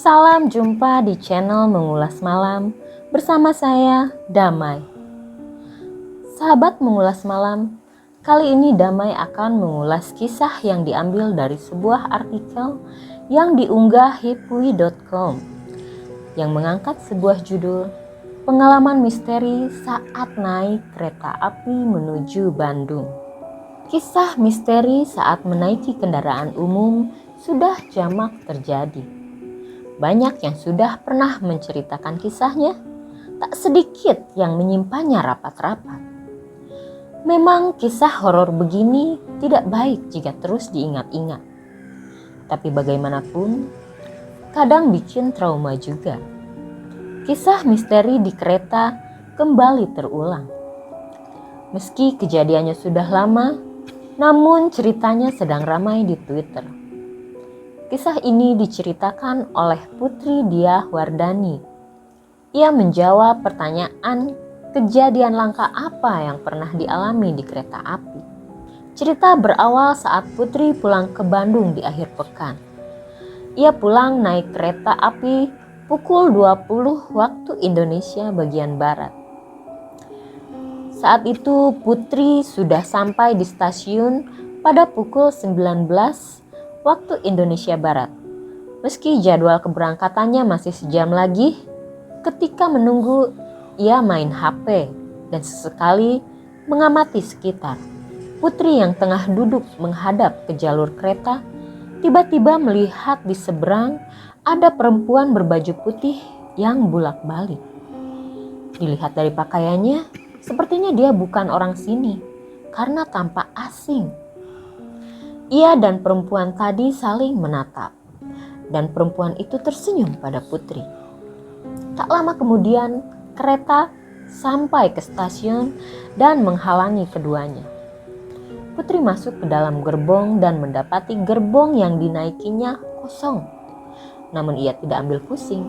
Salam jumpa di channel Mengulas Malam bersama saya, Damai. Sahabat Mengulas Malam, kali ini Damai akan mengulas kisah yang diambil dari sebuah artikel yang diunggah hipwi.com yang mengangkat sebuah judul Pengalaman Misteri Saat Naik Kereta Api Menuju Bandung. Kisah misteri saat menaiki kendaraan umum sudah jamak terjadi. Banyak yang sudah pernah menceritakan kisahnya, tak sedikit yang menyimpannya rapat-rapat. Memang kisah horor begini tidak baik jika terus diingat-ingat. Tapi bagaimanapun, kadang bikin trauma juga. Kisah misteri di kereta kembali terulang. Meski kejadiannya sudah lama, namun ceritanya sedang ramai di Twitter. Kisah ini diceritakan oleh Putri Diah Wardani. Ia menjawab pertanyaan kejadian langka apa yang pernah dialami di kereta api. Cerita berawal saat Putri pulang ke Bandung di akhir pekan. Ia pulang naik kereta api pukul 20 waktu Indonesia bagian Barat. Saat itu Putri sudah sampai di stasiun pada pukul 19 waktu Indonesia Barat. Meski jadwal keberangkatannya masih sejam lagi, ketika menunggu ia main HP dan sesekali mengamati sekitar. Putri yang tengah duduk menghadap ke jalur kereta tiba-tiba melihat di seberang ada perempuan berbaju putih yang bolak-balik. Dilihat dari pakaiannya, sepertinya dia bukan orang sini karena tampak asing. Ia dan perempuan tadi saling menatap, dan perempuan itu tersenyum pada Putri. Tak lama kemudian, kereta sampai ke stasiun dan menghalangi keduanya. Putri masuk ke dalam gerbong dan mendapati gerbong yang dinaikinya kosong. Namun ia tidak ambil pusing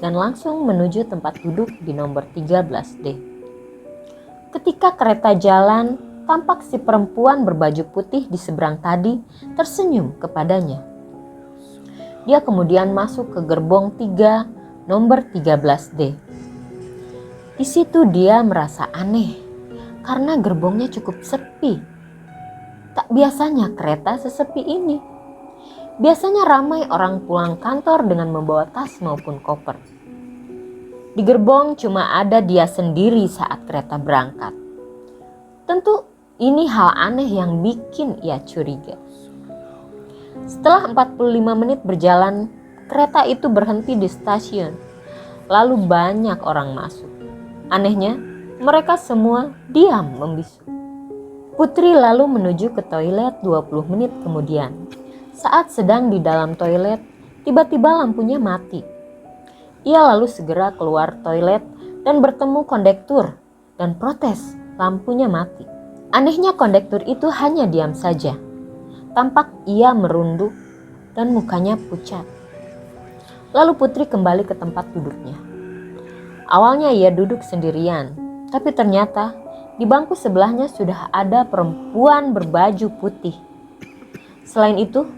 dan langsung menuju tempat duduk di nomor 13D. Ketika kereta jalan, tampak si perempuan berbaju putih di seberang tadi tersenyum kepadanya. Dia kemudian masuk ke gerbong 3 nomor 13D. Di situ dia merasa aneh karena gerbongnya cukup sepi. Tak biasanya kereta sesepi ini. Biasanya ramai orang pulang kantor dengan membawa tas maupun koper. Di gerbong cuma ada dia sendiri saat kereta berangkat. Tentu ini hal aneh yang bikin ia curiga. Setelah 45 menit berjalan, kereta itu berhenti di stasiun. Lalu banyak orang masuk. Anehnya, mereka semua diam membisu. Putri lalu menuju ke toilet 20 menit kemudian. Saat sedang di dalam toilet, tiba-tiba lampunya mati. Ia lalu segera keluar toilet dan bertemu kondektur dan protes lampunya mati. Anehnya kondektur itu hanya diam saja. Tampak ia merunduk dan mukanya pucat. Lalu Putri kembali ke tempat duduknya. Awalnya ia duduk sendirian, tapi ternyata di bangku sebelahnya sudah ada perempuan berbaju putih. Selain itu,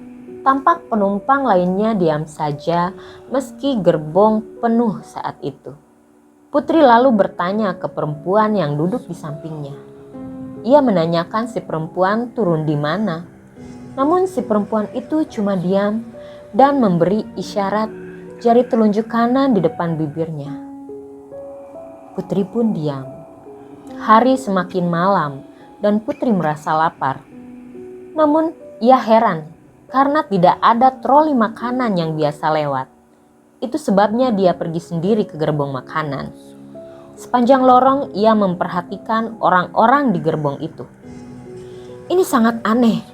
tampak penumpang lainnya diam saja meski gerbong penuh saat itu. Putri lalu bertanya ke perempuan yang duduk di sampingnya. Ia menanyakan si perempuan turun di mana. Namun si perempuan itu cuma diam dan memberi isyarat jari telunjuk kanan di depan bibirnya. Putri pun diam. Hari semakin malam dan Putri merasa lapar. Namun ia heran karena tidak ada troli makanan yang biasa lewat. Itu sebabnya dia pergi sendiri ke gerbong makanan. Sepanjang lorong ia memperhatikan orang-orang di gerbong itu. Ini sangat aneh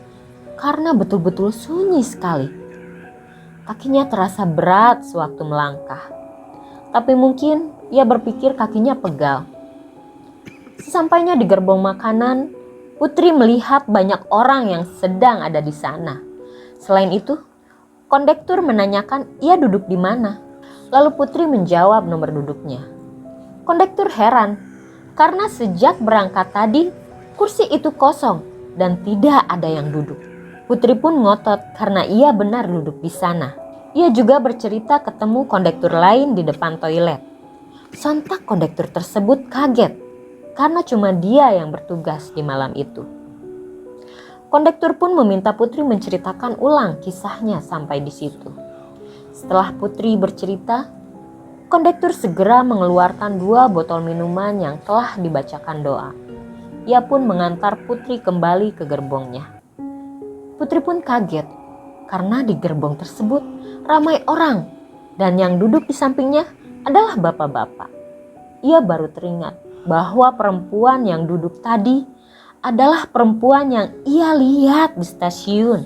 karena betul-betul sunyi sekali. Kakinya terasa berat sewaktu melangkah. Tapi mungkin ia berpikir kakinya pegal. Sesampainya di gerbong makanan, Putri melihat banyak orang yang sedang ada di sana. Selain itu, kondektur menanyakan ia duduk di mana. Lalu Putri menjawab nomor duduknya. Kondektur heran karena sejak berangkat tadi kursi itu kosong dan tidak ada yang duduk. Putri pun ngotot karena ia benar duduk di sana. Ia juga bercerita ketemu kondektur lain di depan toilet. Sontak kondektur tersebut kaget karena cuma dia yang bertugas di malam itu. Kondektur pun meminta Putri menceritakan ulang kisahnya sampai di situ. Setelah Putri bercerita, kondektur segera mengeluarkan 2 botol minuman yang telah dibacakan doa. Ia pun mengantar Putri kembali ke gerbongnya. Putri pun kaget karena di gerbong tersebut ramai orang dan yang duduk di sampingnya adalah bapak-bapak. Ia baru teringat bahwa perempuan yang duduk tadi adalah perempuan yang ia lihat di stasiun.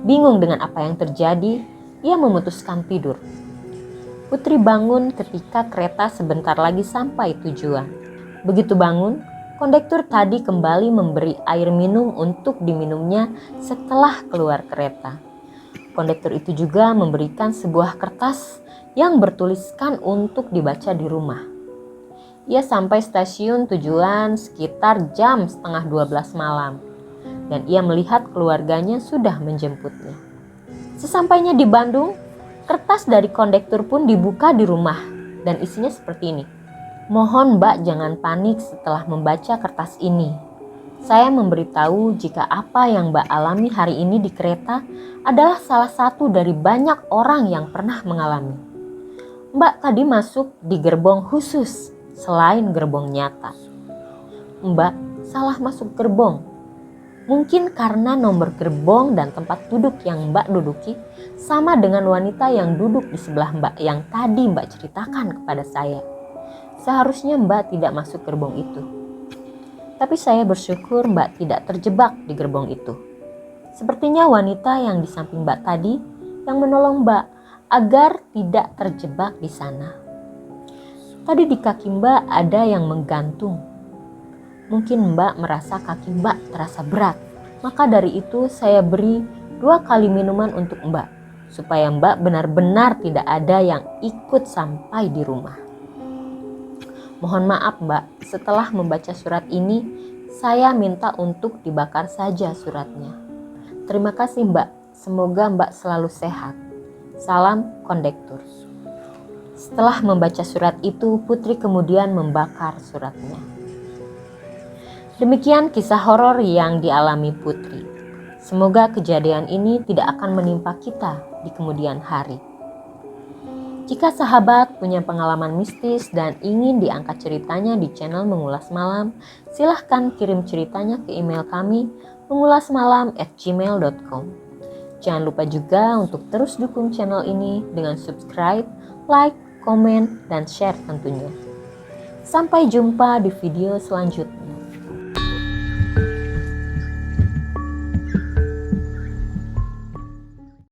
Bingung dengan apa yang terjadi, ia memutuskan tidur. Putri bangun ketika kereta sebentar lagi sampai tujuan. Begitu bangun, kondektur tadi kembali memberi air minum untuk diminumnya setelah keluar kereta. Kondektur itu juga memberikan sebuah kertas yang bertuliskan untuk dibaca di rumah. Ia sampai stasiun tujuan sekitar jam setengah 12 malam dan ia melihat keluarganya sudah menjemputnya. Sesampainya di Bandung, kertas dari kondektur pun dibuka di rumah dan isinya seperti ini. Mohon Mbak jangan panik setelah membaca kertas ini. Saya memberitahu jika apa yang Mbak alami hari ini di kereta adalah salah satu dari banyak orang yang pernah mengalami. Mbak tadi masuk di gerbong khusus selain gerbong nyata. Mbak salah masuk gerbong. Mungkin karena nomor gerbong dan tempat duduk yang Mbak duduki sama dengan wanita yang duduk di sebelah Mbak yang tadi Mbak ceritakan kepada saya. Seharusnya Mbak tidak masuk gerbong itu. Tapi saya bersyukur Mbak tidak terjebak di gerbong itu. Sepertinya wanita yang di samping Mbak tadi yang menolong Mbak agar tidak terjebak di sana. Tadi di kaki Mbak ada yang menggantung. Mungkin Mbak merasa kaki Mbak terasa berat. Maka dari itu saya beri 2 kali minuman untuk Mbak. Supaya Mbak benar-benar tidak ada yang ikut sampai di rumah. Mohon maaf Mbak, setelah membaca surat ini, saya minta untuk dibakar saja suratnya. Terima kasih Mbak, semoga Mbak selalu sehat. Salam kondektur. Setelah membaca surat itu, Putri kemudian membakar suratnya. Demikian kisah horor yang dialami Putri. Semoga kejadian ini tidak akan menimpa kita di kemudian hari. Jika sahabat punya pengalaman mistis dan ingin diangkat ceritanya di channel Mengulas Malam, silahkan kirim ceritanya ke email kami mengulasmalam@gmail.com. Jangan lupa juga untuk terus dukung channel ini dengan subscribe, like, komen, dan share tentunya. Sampai jumpa di video selanjutnya.